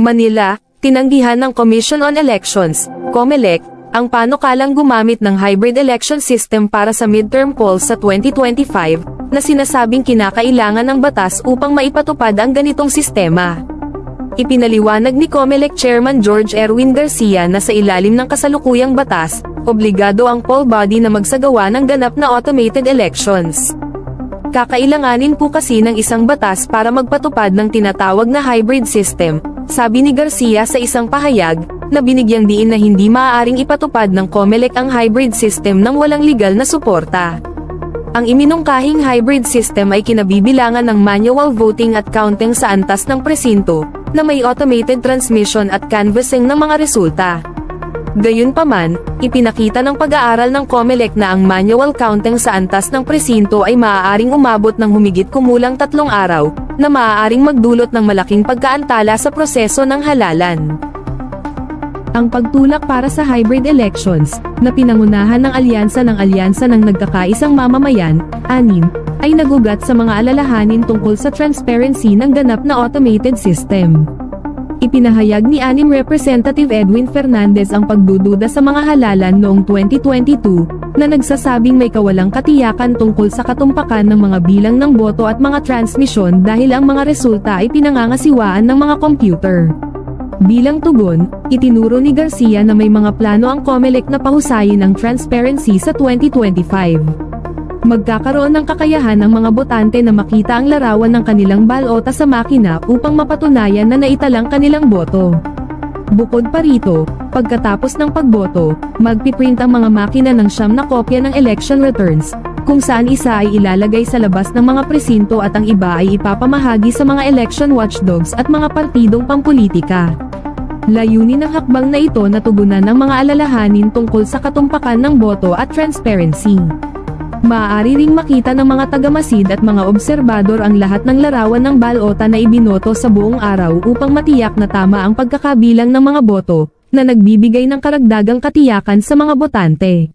Manila, tinanggihan ng Commission on Elections, COMELEC, ang panukalang gumamit ng hybrid election system para sa midterm polls sa 2025, na sinasabing kinakailangan ng batas upang maipatupad ang ganitong sistema. Ipinaliwanag ni COMELEC Chairman George Erwin Garcia na sa ilalim ng kasalukuyang batas, obligado ang poll body na magsagawa ng ganap na automated elections. Kakailanganin po kasi ng isang batas para magpatupad ng tinatawag na hybrid system, sabi ni Garcia sa isang pahayag, na binigyang diin na hindi maaaring ipatupad ng COMELEC ang hybrid system nang walang legal na suporta. Ang iminungkahing hybrid system ay kinabibilangan ng manual voting at counting sa antas ng presinto, na may automated transmission at canvassing ng mga resulta. Gayunpaman, ipinakita ng pag-aaral ng COMELEC na ang manual counting sa antas ng presinto ay maaaring umabot ng humigit kumulang 3 araw, na maaaring magdulot ng malaking pagkaantala sa proseso ng halalan. Ang pagtulak para sa hybrid elections, na pinangunahan ng Alyansa ng Nagkakaisang Mamamayan, ANIM, ay nagugat sa mga alalahanin tungkol sa transparency ng ganap na automated system. Ipinahayag ni ANIM Representative Edwin Fernandez ang pagdududa sa mga halalan noong 2022, na nagsasabing may kawalang katiyakan tungkol sa katumpakan ng mga bilang ng boto at mga transmisyon dahil ang mga resulta ay pinangangasiwaan ng mga computer. Bilang tugon, itinuro ni Garcia na may mga plano ang COMELEC na pahusayin ang transparency sa 2025. Magkakaroon ng kakayahan ang mga botante na makita ang larawan ng kanilang balota sa makina upang mapatunayan na naitalang kanilang boto. Bukod pa rito, pagkatapos ng pagboto, magpiprint ang mga makina ng 9 na kopya ng election returns, kung saan isa ay ilalagay sa labas ng mga presinto at ang iba ay ipapamahagi sa mga election watchdogs at mga partidong pampulitika. Layunin ng hakbang na ito na tugunan ng mga alalahanin tungkol sa katumpakan ng boto at transparency. Maaari ring makita ng mga tagamasid at mga obserbador ang lahat ng larawan ng balota na ibinoto sa buong araw upang matiyak na tama ang pagkakabilang ng mga boto, na nagbibigay ng karagdagang katiyakan sa mga botante.